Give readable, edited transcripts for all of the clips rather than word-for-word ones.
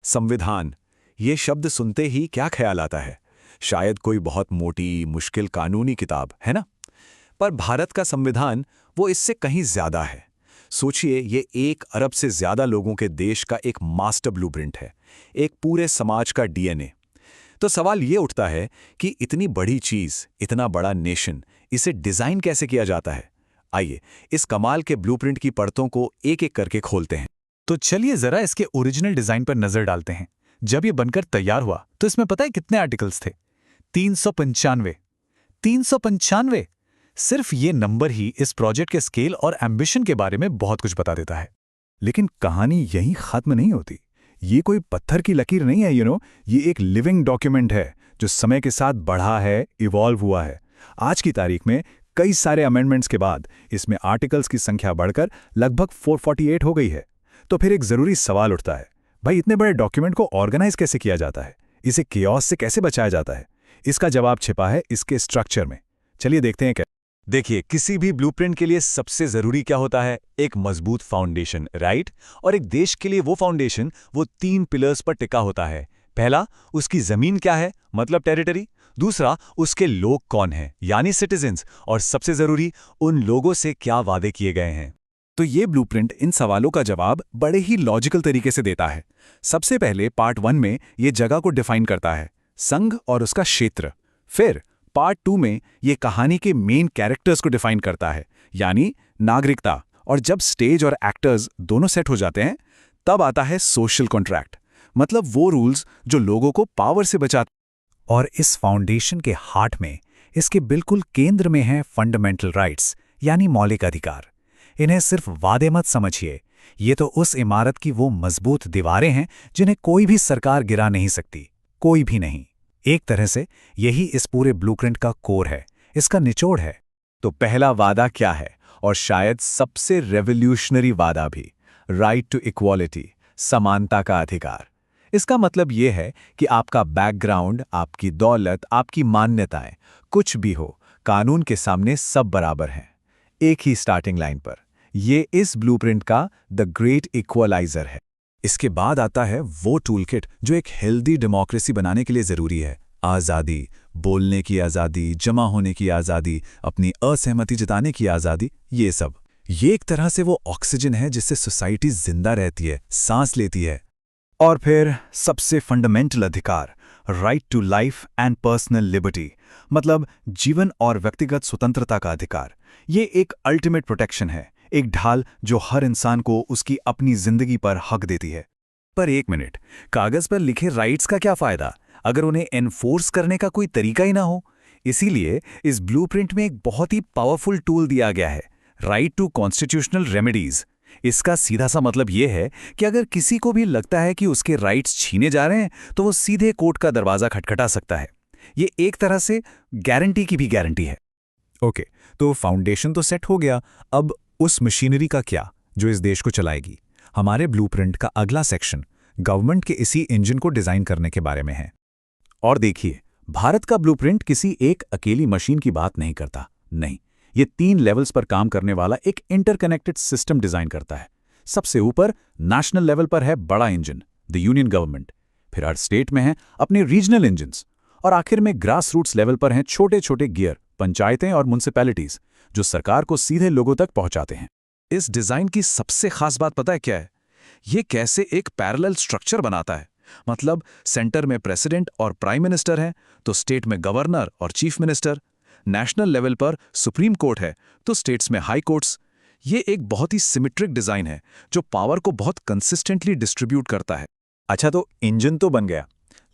संविधान, ये शब्द सुनते ही क्या ख्याल आता है? शायद कोई बहुत मोटी, मुश्किल कानूनी किताब, है ना? पर भारत का संविधान वो इससे कहीं ज्यादा है। सोचिए, ये 1 अरब से ज्यादा लोगों के देश का एक मास्टर ब्लूप्रिंट है, एक पूरे समाज का डीएनए। तो सवाल ये उठता है कि इतनी बड़ी चीज, इतना बड़ा नेशन, इसे डिजाइन कैसे किया जाता है? आइए, इस कमाल के ब्लूप्रिंट की परतों को एक एक करके खोलते हैं। तो चलिए जरा इसके ओरिजिनल डिजाइन पर नजर डालते हैं। जब ये बनकर तैयार हुआ तो इसमें पता है कितने आर्टिकल्स थे? 395। 395! सिर्फ ये नंबर ही इस प्रोजेक्ट के स्केल और एम्बिशन के बारे में बहुत कुछ बता देता है। लेकिन कहानी यहीं खत्म नहीं होती। ये कोई पत्थर की लकीर नहीं है, ये एक लिविंग डॉक्यूमेंट है जो समय के साथ बढ़ा है, इवॉल्व हुआ है। आज की तारीख में कई सारे अमेंडमेंट्स के बाद इसमें आर्टिकल्स की संख्या बढ़कर लगभग 448 हो गई है। तो फिर एक जरूरी सवाल उठता है, भाई इतने बड़े डॉक्यूमेंट को ऑर्गेनाइज कैसे किया जाता है? इसे केओस से कैसे बचाया जाता है? इसका जवाब छिपा है इसके स्ट्रक्चर में। चलिए देखते हैं क्या। देखिए, किसी भी ब्लूप्रिंट के लिए सबसे जरूरी क्या होता है? एक मजबूत फाउंडेशन, राइट? और एक देश के लिए वो फाउंडेशन वो 3 पिलर्स पर टिका होता है। पहला, उसकी जमीन क्या है, मतलब टेरिटरी। दूसरा, उसके लोग कौन हैं, यानी सिटीजन्स। और सबसे जरूरी, उन लोगों से क्या वादे किए गए हैं। तो ये ब्लूप्रिंट इन सवालों का जवाब बड़े ही लॉजिकल तरीके से देता है। सबसे पहले पार्ट 1 में ये जगह को डिफाइन करता है, संघ और उसका क्षेत्र। फिर पार्ट 2 में ये कहानी के मेन कैरेक्टर्स को डिफाइन करता है, यानी नागरिकता। और जब स्टेज और एक्टर्स दोनों सेट हो जाते हैं, तब आता है सोशल कॉन्ट्रैक्ट, मतलब वो रूल्स जो लोगों को पावर से बचाते। और इस फाउंडेशन के हार्ट में, इसके बिल्कुल केंद्र में है फंडामेंटल राइट्स, यानी मौलिक अधिकार। इन्हें सिर्फ वादे मत समझिए, ये तो उस इमारत की वो मजबूत दीवारें हैं जिन्हें कोई भी सरकार गिरा नहीं सकती, कोई भी नहीं। एक तरह से यही इस पूरे ब्लूप्रिंट का कोर है, इसका निचोड़ है। तो पहला वादा क्या है, और शायद सबसे रेवोल्यूशनरी वादा भी? राइट टू इक्वालिटी, समानता का अधिकार। इसका मतलब यह है कि आपका बैकग्राउंड, आपकी दौलत, आपकी मान्यताएं, कुछ भी हो, कानून के सामने सब बराबर हैं, एक ही स्टार्टिंग लाइन पर। ये इस ब्लूप्रिंट का द ग्रेट इक्वलाइजर है। इसके बाद आता है वो टूलकिट जो एक हेल्दी डेमोक्रेसी बनाने के लिए जरूरी है। आज़ादी, बोलने की आज़ादी, जमा होने की आज़ादी, अपनी असहमति जताने की आज़ादी, ये सब। ये एक तरह से वो ऑक्सीजन है जिससे सोसाइटी जिंदा रहती है, सांस लेती है। और फिर सबसे फंडामेंटल अधिकार, right to life and personal liberty, मतलब जीवन और व्यक्तिगत स्वतंत्रता का अधिकार। ये एक अल्टीमेट प्रोटेक्शन है, एक ढाल जो हर इंसान को उसकी अपनी जिंदगी पर हक देती है। पर एक मिनट, कागज पर लिखे राइट्स का क्या फायदा अगर उन्हें एनफोर्स करने का कोई तरीका ही ना हो? इसीलिए इस ब्लूप्रिंट में एक बहुत ही पावरफुल टूल दिया गया है, राइट टू कॉन्स्टिट्यूशनल रेमेडीज। इसका सीधा सा मतलब यह है कि अगर किसी को भी लगता है कि उसके राइट्स छीने जा रहे हैं, तो वो सीधे कोर्ट का दरवाजा खटखटा सकता है। ये एक तरह से गारंटी की भी गारंटी है। ओके, तो फाउंडेशन तो सेट हो गया। अब उस मशीनरी का क्या जो इस देश को चलाएगी? हमारे ब्लूप्रिंट का अगला सेक्शन गवर्नमेंट के इसी इंजन को डिजाइन करने के बारे में है। और देखिए, भारत का ब्लूप्रिंट किसी एक अकेली मशीन की बात नहीं करता। नहीं, ये 3 लेवल्स पर काम करने वाला एक इंटरकनेक्टेड सिस्टम डिजाइन करता है। सबसे ऊपर नेशनल लेवल पर है बड़ा इंजन, द यूनियन गवर्नमेंट। फिर हर स्टेट में हैं अपने रीजनल इंजन्स। और आखिर में ग्रास रूट्स लेवल पर हैं छोटे छोटे गियर, पंचायतें और म्युनिसिपैलिटीज, जो सरकार को सीधे लोगों तक पहुंचाते हैं। इस डिजाइन की सबसे खास बात पता है क्या है? ये कैसे एक पैरेलल स्ट्रक्चर बनाता है। मतलब सेंटर में प्रेसिडेंट और प्राइम मिनिस्टर हैं, तो स्टेट में गवर्नर और चीफ मिनिस्टर। नेशनल लेवल पर सुप्रीम कोर्ट है, तो स्टेट्स में हाई कोर्ट्स। ये एक बहुत ही सिमेट्रिक डिजाइन है जो पावर को बहुत कंसिस्टेंटली डिस्ट्रीब्यूट करता है। अच्छा, तो इंजन तो बन गया,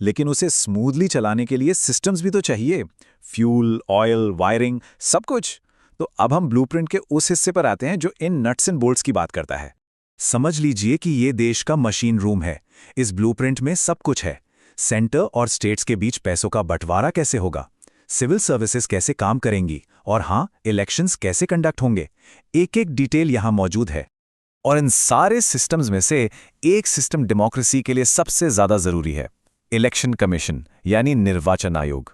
लेकिन उसे स्मूथली चलाने के लिए सिस्टम्स भी तो चाहिए। फ्यूल, ऑयल, वायरिंग, सब कुछ। तो अब हम ब्लूप्रिंट के उस हिस्से पर आते हैं जो इन नट्स एंड बोल्ट्स की बात करता है। समझ लीजिए कि ये देश का मशीन रूम है। इस ब्लूप्रिंट में सब कुछ है। सेंटर और स्टेट्स के बीच पैसों का बंटवारा कैसे होगा, सिविल सर्विसेज कैसे काम करेंगी, और हाँ, इलेक्शंस कैसे कंडक्ट होंगे, एक एक डिटेल यहां मौजूद है। और इन सारे सिस्टम्स में से एक सिस्टम डेमोक्रेसी के लिए सबसे ज्यादा जरूरी है, इलेक्शन कमीशन, यानी निर्वाचन आयोग।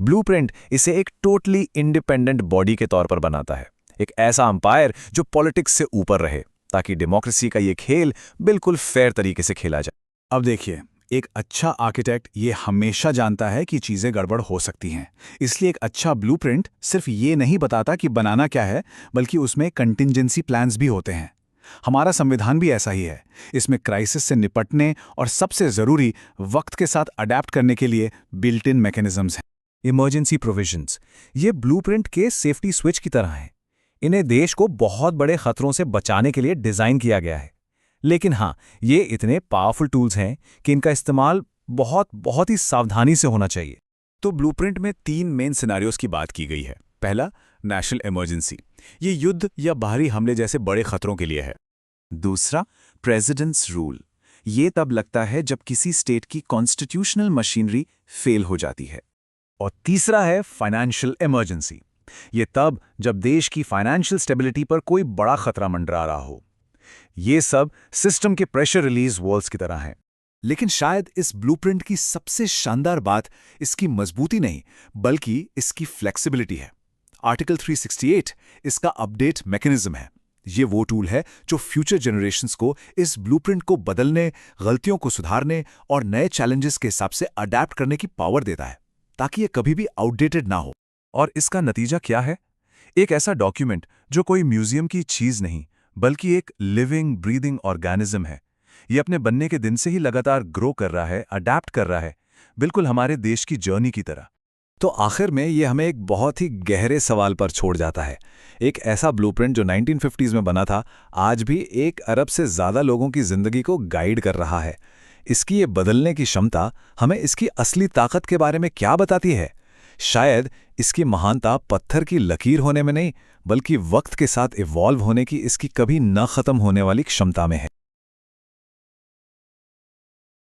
ब्लूप्रिंट इसे एक टोटली इंडिपेंडेंट बॉडी के तौर पर बनाता है, एक ऐसा अंपायर जो पॉलिटिक्स से ऊपर रहे, ताकि डेमोक्रेसी का ये खेल बिल्कुल फेयर तरीके से खेला जाए। अब देखिए, एक अच्छा आर्किटेक्ट ये हमेशा जानता है कि चीज़ें गड़बड़ हो सकती हैं। इसलिए एक अच्छा ब्लूप्रिंट सिर्फ ये नहीं बताता कि बनाना क्या है, बल्कि उसमें कंटिंजेंसी प्लान्स भी होते हैं। हमारा संविधान भी ऐसा ही है। इसमें क्राइसिस से निपटने और सबसे ज़रूरी वक्त के साथ अडेप्ट करने के लिए बिल्ट इन मैकेनिज्म्स हैं। इमरजेंसी प्रोविजंस ये ब्लूप्रिंट के सेफ्टी स्विच की तरह हैं। इन्हें देश को बहुत बड़े खतरों से बचाने के लिए डिज़ाइन किया गया है। लेकिन हाँ, ये इतने पावरफुल टूल्स हैं कि इनका इस्तेमाल बहुत ही सावधानी से होना चाहिए। तो ब्लूप्रिंट में 3 मेन सिनेरियोज की बात की गई है। पहला, नेशनल इमरजेंसी, ये युद्ध या बाहरी हमले जैसे बड़े खतरों के लिए है। दूसरा, प्रेसिडेंट्स रूल, ये तब लगता है जब किसी स्टेट की कॉन्स्टिट्यूशनल मशीनरी फेल हो जाती है। और तीसरा है फाइनेंशियल इमरजेंसी। ये तब जब देश की फाइनेंशियल स्टेबिलिटी पर कोई बड़ा खतरा मंडरा रहा हो। ये सब सिस्टम के प्रेशर रिलीज वॉल्स की तरह हैं। लेकिन शायद इस ब्लूप्रिंट की सबसे शानदार बात इसकी मजबूती नहीं, बल्कि इसकी फ्लेक्सिबिलिटी है। आर्टिकल 368 इसका अपडेट मैकेनिज्म है। ये वो टूल है जो फ्यूचर जनरेशंस को इस ब्लूप्रिंट को बदलने, गलतियों को सुधारने और नए चैलेंजेस के हिसाब से अडैप्ट करने की पावर देता है, ताकि ये कभी भी आउटडेटेड ना हो। और इसका नतीजा क्या है? एक ऐसा डॉक्यूमेंट जो कोई म्यूजियम की चीज नहीं, बल्कि एक लिविंग ब्रीदिंग ऑर्गेनिज्म है। ये अपने बनने के दिन से ही लगातार ग्रो कर रहा है, अडैप्ट कर रहा है, बिल्कुल हमारे देश की जर्नी की तरह। तो आखिर में ये हमें एक बहुत ही गहरे सवाल पर छोड़ जाता है। एक ऐसा ब्लूप्रिंट जो 1950s में बना था, आज भी 1 अरब से ज़्यादा लोगों की ज़िंदगी को गाइड कर रहा है। इसकी ये बदलने की क्षमता हमें इसकी असली ताकत के बारे में क्या बताती है? शायद इसकी महानता पत्थर की लकीर होने में नहीं, बल्कि वक्त के साथ इवॉल्व होने की इसकी कभी न खत्म होने वाली क्षमता में है।